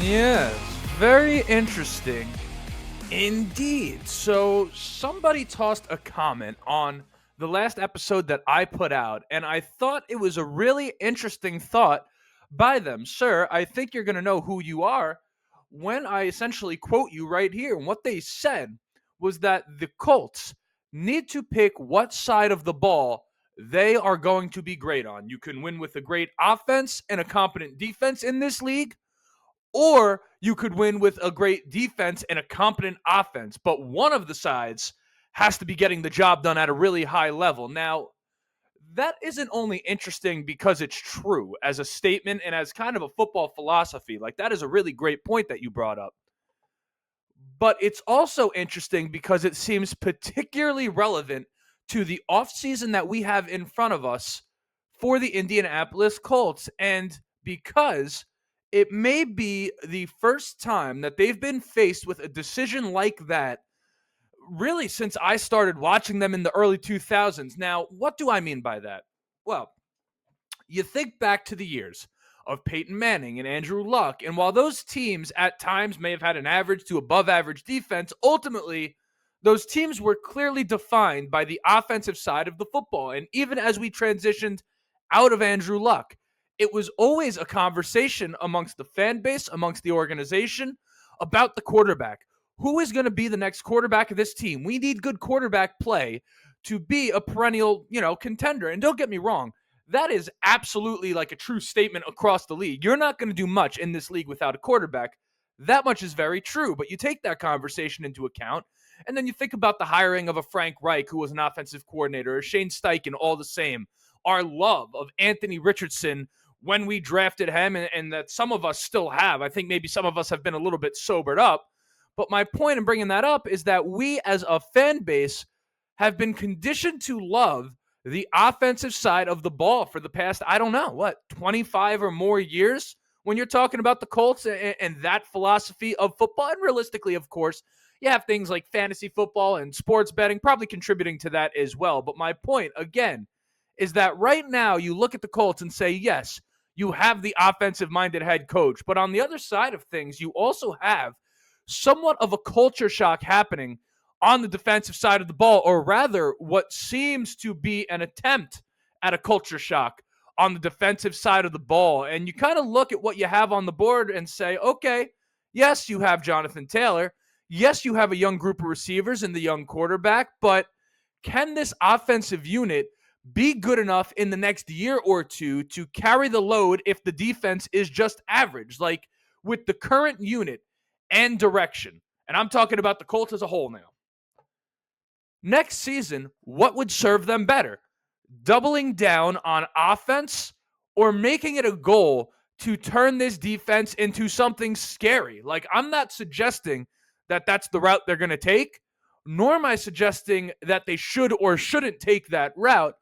Yes, very interesting indeed. So, somebody tossed a comment on the last episode that I put out, and I thought it was a really interesting thought by them. Sir, I think you're going to know who you are when I essentially quote you right here. And what they said was that the Colts need to pick what side of the ball they are going to be great on. You can win with a great offense and a competent defense in this league, or you could win with a great defense and a competent offense. But one of the sides has to be getting the job done at a really high level. Now, that isn't only interesting because it's true as a statement and as kind of a football philosophy. Like, that is a really great point that you brought up. But it's also interesting because it seems particularly relevant to the offseason that we have in front of us for the Indianapolis Colts. And because it may be the first time that they've been faced with a decision like that, really, since I started watching them in the early 2000s. Now, what do I mean by that? Well, you think back to the years of Peyton Manning and Andrew Luck, and while those teams at times may have had an average to above average defense, ultimately, those teams were clearly defined by the offensive side of the football. And even as we transitioned out of Andrew Luck, it was always a conversation amongst the fan base, amongst the organization, about the quarterback. Who is going to be the next quarterback of this team? We need good quarterback play to be a perennial, contender. And don't get me wrong, that is absolutely like a true statement across the league. You're not going to do much in this league without a quarterback. That much is very true. But you take that conversation into account, and then you think about the hiring of a Frank Reich, who was an offensive coordinator, or Shane Steichen, all the same. Our love of Anthony Richardson when we drafted him, and that some of us still have. I think maybe some of us have been a little bit sobered up. But my point in bringing that up is that we as a fan base have been conditioned to love the offensive side of the ball for the past, 25 or more years when you're talking about the Colts and that philosophy of football. And realistically, of course, you have things like fantasy football and sports betting probably contributing to that as well. But my point, again, is that right now you look at the Colts and say, yes, you have the offensive-minded head coach. But on the other side of things, you also have somewhat of a culture shock happening on the defensive side of the ball, or rather what seems to be an attempt at a culture shock on the defensive side of the ball. And you kind of look at what you have on the board and say, okay, yes, you have Jonathan Taylor. Yes, you have a young group of receivers and the young quarterback, but can this offensive unit be good enough in the next year or two to carry the load if the defense is just average? Like, with the current unit and direction, and I'm talking about the Colts as a whole now, next season, what would serve them better? Doubling down on offense or making it a goal to turn this defense into something scary? Like, I'm not suggesting that that's the route they're going to take, nor am I suggesting that they should or shouldn't take that route,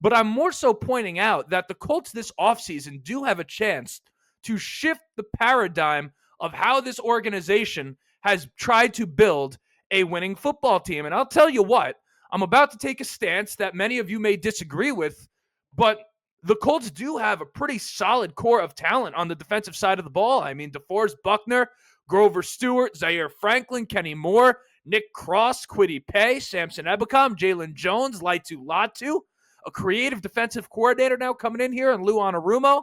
but I'm more so pointing out that the Colts this offseason do have a chance to shift the paradigm of how this organization has tried to build a winning football team. And I'll tell you what, I'm about to take a stance that many of you may disagree with, but the Colts do have a pretty solid core of talent on the defensive side of the ball. I mean, DeForest Buckner, Grover Stewart, Zaire Franklin, Kenny Moore, Nick Cross, Kwity Paye, Samson Ebukam, Jalen Jones, Laitu Latu, a creative defensive coordinator now coming in here, and Lou Anarumo.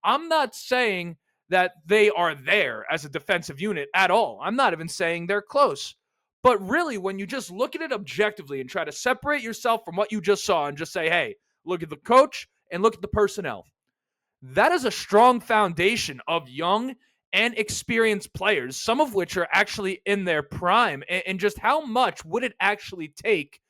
I'm not saying that they are there as a defensive unit at all. I'm not even saying they're close. But really, when you just look at it objectively and try to separate yourself from what you just saw and just say, hey, look at the coach and look at the personnel, that is a strong foundation of young and experienced players, some of which are actually in their prime. And just how much would it actually take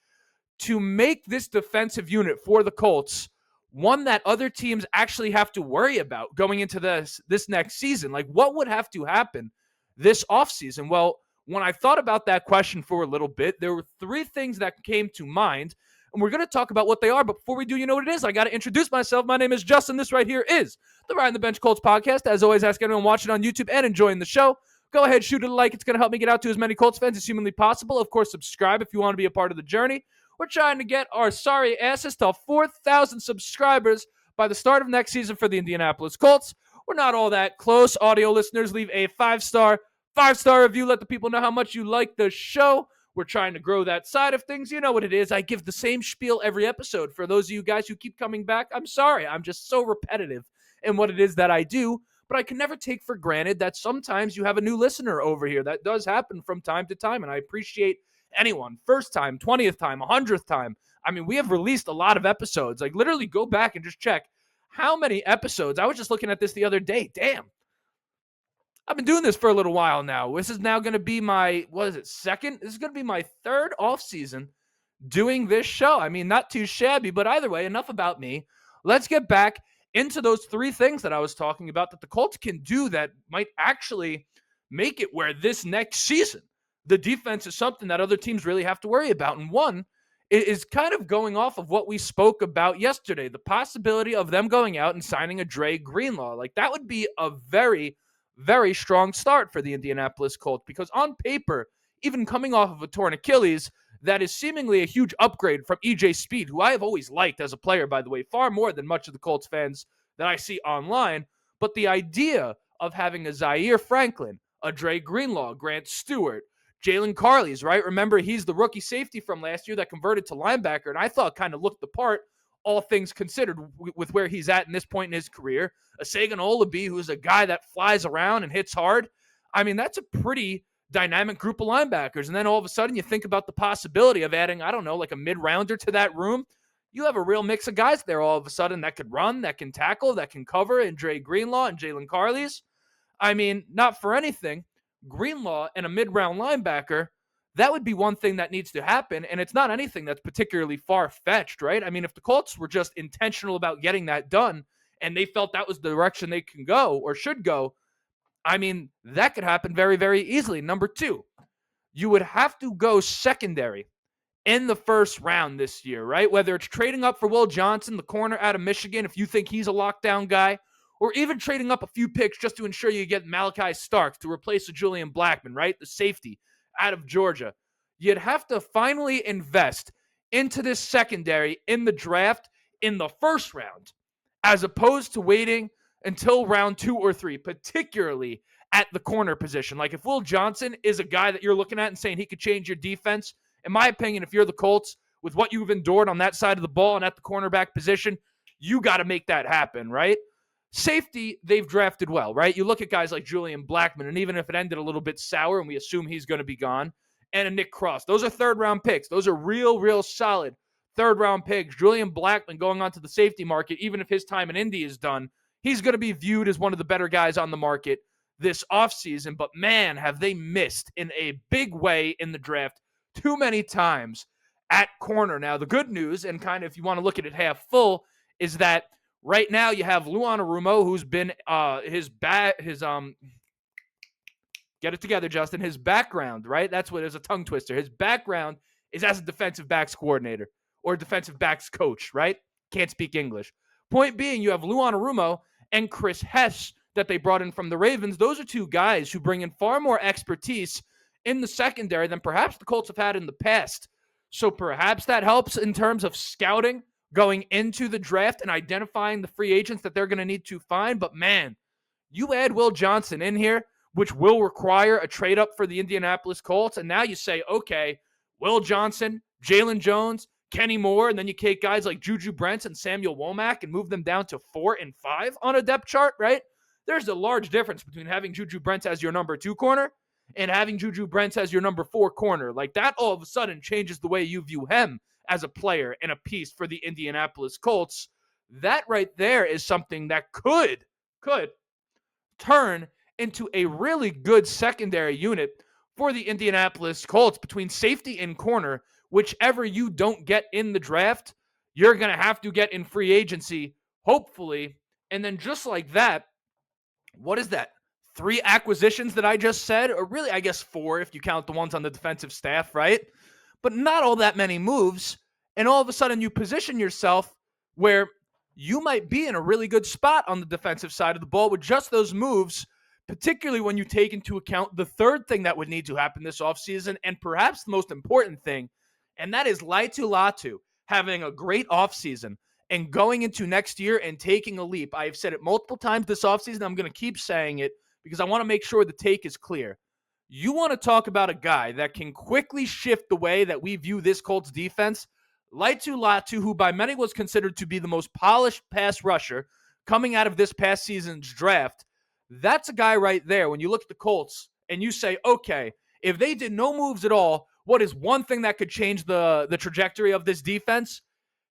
to make this defensive unit for the Colts one that other teams actually have to worry about going into this next season? Like, what would have to happen this offseason? Well, when I thought about that question for a little bit, there were three things that came to mind. and we're going to talk about what they are. But before we do, you know what it is? I got to introduce myself. My name is Justin. This right here is the Riding the Bench Colts podcast. As always, ask anyone watching on YouTube and enjoying the show, go ahead, shoot it a like. It's going to help me get out to as many Colts fans as humanly possible. Of course, subscribe if you want to be a part of the journey. We're trying to get our sorry asses to 4,000 subscribers by the start of next season for the Indianapolis Colts. We're not all that close. Audio listeners, leave a five-star review. Let the people know how much you like the show. We're trying to grow that side of things. You know what it is. I give the same spiel every episode. For those of you guys who keep coming back, I'm sorry. I'm just so repetitive in what it is that I do. But I can never take for granted that sometimes you have a new listener over here. That does happen from time to time, and I appreciate anyone. First time, 20th time, 100th time. I mean, we have released a lot of episodes. Like, literally go back and just check how many episodes. I was just looking at this the other day. Damn. I've been doing this for a little while now. This is now going to be my, second? This is going to be my third offseason doing this show. I mean, not too shabby, but either way, enough about me. Let's get back into those three things that I was talking about that the Colts can do that might actually make it where this next season, the defense is something that other teams really have to worry about. And one is kind of going off of what we spoke about yesterday, the possibility of them going out and signing a Dre Greenlaw. Like, that would be a very, very strong start for the Indianapolis Colts, because on paper, even coming off of a torn Achilles, that is seemingly a huge upgrade from EJ Speed, who I have always liked as a player, by the way, far more than much of the Colts fans that I see online. But the idea of having a Zaire Franklin, a Dre Greenlaw, Grant Stewart, Jalen Carley's, right? Remember, he's the rookie safety from last year that converted to linebacker, and I thought kind of looked the part, all things considered, with where he's at in this point in his career. A Sagan Olabi, who's a guy that flies around and hits hard. I mean, that's a pretty dynamic group of linebackers. And then all of a sudden you think about the possibility of adding, I don't know, like a mid-rounder to that room. You have a real mix of guys there all of a sudden that could run, that can tackle, that can cover, and Dre Greenlaw and Jalen Carley's. I mean, not for anything, Greenlaw and a mid-round linebacker, that would be one thing that needs to happen, and it's not anything that's particularly far-fetched, right? I mean, if the Colts were just intentional about getting that done and they felt that was the direction they can go or should go, I mean, that could happen very, very easily. Number two, you would have to go secondary in the first round this year, right? Whether it's trading up for Will Johnson, the corner out of Michigan, if you think he's a lockdown guy, or even trading up a few picks just to ensure you get Malachi Starks to replace a Julian Blackmon, right? The safety out of Georgia. You'd have to finally invest into this secondary in the draft in the first round, as opposed to waiting until round 2 or 3, particularly at the corner position. Like, if Will Johnson is a guy that you're looking at and saying he could change your defense, in my opinion, if you're the Colts, with what you've endured on that side of the ball and at the cornerback position, you got to make that happen, right? Safety, they've drafted well, right? You look at guys like Julian Blackmon, and even if it ended a little bit sour and we assume he's going to be gone, and a Nick Cross, those are third-round picks. Those are real, real solid third-round picks. Julian Blackmon going onto the safety market, even if his time in Indy is done, he's going to be viewed as one of the better guys on the market this offseason. But man, have they missed in a big way in the draft too many times at corner. Now, the good news, and kind of if you want to look at it half full, is that right now you have Lou Anarumo, who's been get it together, Justin, his background, right? That's what is a tongue twister. His background is as a defensive backs coordinator or defensive backs coach, right? Can't speak English. Point being, you have Lou Anarumo and Chris Hess that they brought in from the Ravens. Those are two guys who bring in far more expertise in the secondary than perhaps the Colts have had in the past. So perhaps that helps in terms of scouting going into the draft and identifying the free agents that they're going to need to find. But man, you add Will Johnson in here, which will require a trade up for the Indianapolis Colts. And now you say, okay, Will Johnson, Jalen Jones, Kenny Moore, and then you take guys like Juju Brents and Samuel Womack and move them down to 4 and 5 on a depth chart, right? There's a large difference between having Juju Brents as your number 2 corner and having Juju Brents as your number 4 corner. Like, that all of a sudden changes the way you view him as a player and a piece for the Indianapolis Colts. That right there is something that could turn into a really good secondary unit for the Indianapolis Colts between safety and corner. Whichever you don't get in the draft, you're going to have to get in free agency, hopefully. And then just like that, what is that? 3 acquisitions that I just said, or really, I guess 4 if you count the ones on the defensive staff, right? But not all that many moves. And all of a sudden you position yourself where you might be in a really good spot on the defensive side of the ball with just those moves, particularly when you take into account the third thing that would need to happen this offseason, and perhaps the most important thing, and that is Laitu Latu having a great offseason and going into next year and taking a leap. I have said it multiple times this offseason. I'm going to keep saying it because I want to make sure the take is clear. You want to talk about a guy that can quickly shift the way that we view this Colts defense. Laitu Latu, who by many was considered to be the most polished pass rusher coming out of this past season's draft, that's a guy right there. When you look at the Colts and you say, okay, if they did no moves at all, what is one thing that could change the trajectory of this defense?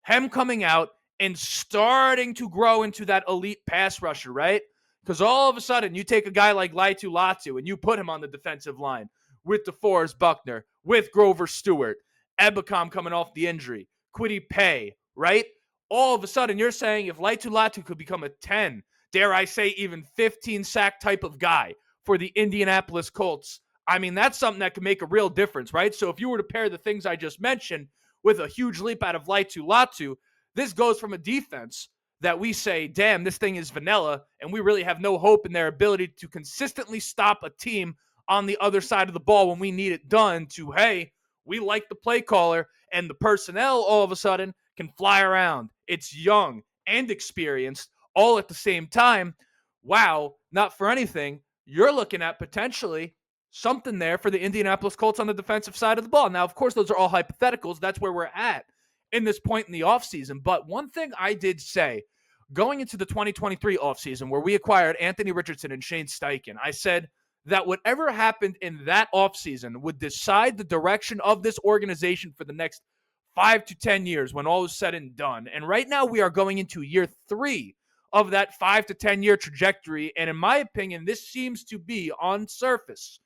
Him coming out and starting to grow into that elite pass rusher, right? Because all of a sudden, you take a guy like Laitu Latu and you put him on the defensive line with DeForest Buckner, with Grover Stewart, Ebicom coming off the injury, Kwity Paye, right? All of a sudden, you're saying if Laitu Latu could become a 10, dare I say even 15-sack type of guy for the Indianapolis Colts, I mean, that's something that could make a real difference, right? So if you were to pair the things I just mentioned with a huge leap out of Laitu Latu, this goes from a defense that we say, damn, this thing is vanilla, and we really have no hope in their ability to consistently stop a team on the other side of the ball when we need it done, to, hey, we like the play caller, and the personnel all of a sudden can fly around. It's young and experienced all at the same time. Wow, not for anything, you're looking at potentially something there for the Indianapolis Colts on the defensive side of the ball. Now, of course, those are all hypotheticals. That's where we're at in this point in the offseason. But one thing I did say going into the 2023 offseason, where we acquired Anthony Richardson and Shane Steichen, I said that whatever happened in that offseason would decide the direction of this organization for the next 5 to 10 years when all is said and done. And right now we are going into year 3 of that 5 to 10 year trajectory. And in my opinion, this seems to be on surface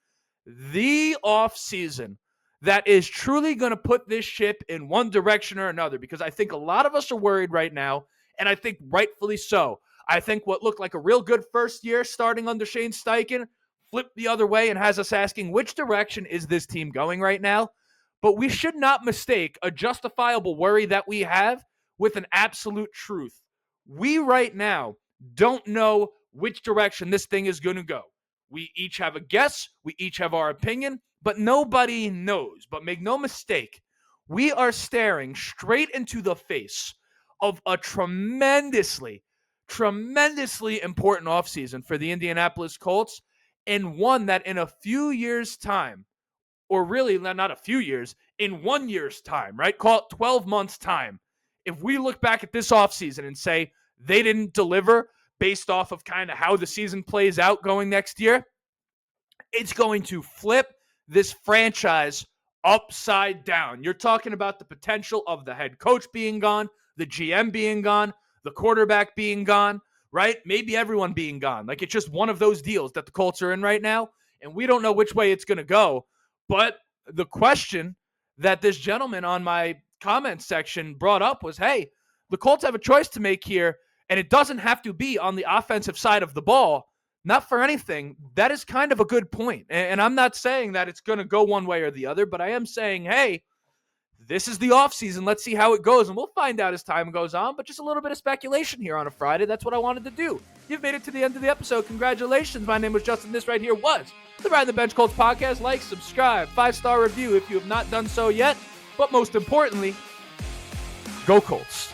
the offseason that is truly going to put this ship in one direction or another, because I think a lot of us are worried right now, and I think rightfully so. I think what looked like a real good first year starting under Shane Steichen flipped the other way and has us asking, which direction is this team going right now? But we should not mistake a justifiable worry that we have with an absolute truth. We right now don't know which direction this thing is going to go. We each have a guess. We each have our opinion, but nobody knows. But make no mistake, we are staring straight into the face of a tremendously important offseason for the Indianapolis Colts, and one that in a few years' time, or really not a few years, in 1 year's time, right? Call it 12 months' time. If we look back at this offseason and say they didn't deliver based off of kind of how the season plays out going next year, it's going to flip this franchise upside down. You're talking about the potential of the head coach being gone, the GM being gone, the quarterback being gone, right? Maybe everyone being gone. Like, it's just one of those deals that the Colts are in right now, and we don't know which way it's going to go. But the question that this gentleman on my comment section brought up was, hey, the Colts have a choice to make here, and it doesn't have to be on the offensive side of the ball. Not for anything. That is kind of a good point. And I'm not saying that it's going to go one way or the other, but I am saying, hey, this is the offseason. Let's see how it goes, and we'll find out as time goes on. But just a little bit of speculation here on a Friday. That's what I wanted to do. You've made it to the end of the episode. Congratulations. My name was Justin. This right here was the Ride the Bench Colts podcast. Like, subscribe, 5-star review if you have not done so yet. But most importantly, go Colts.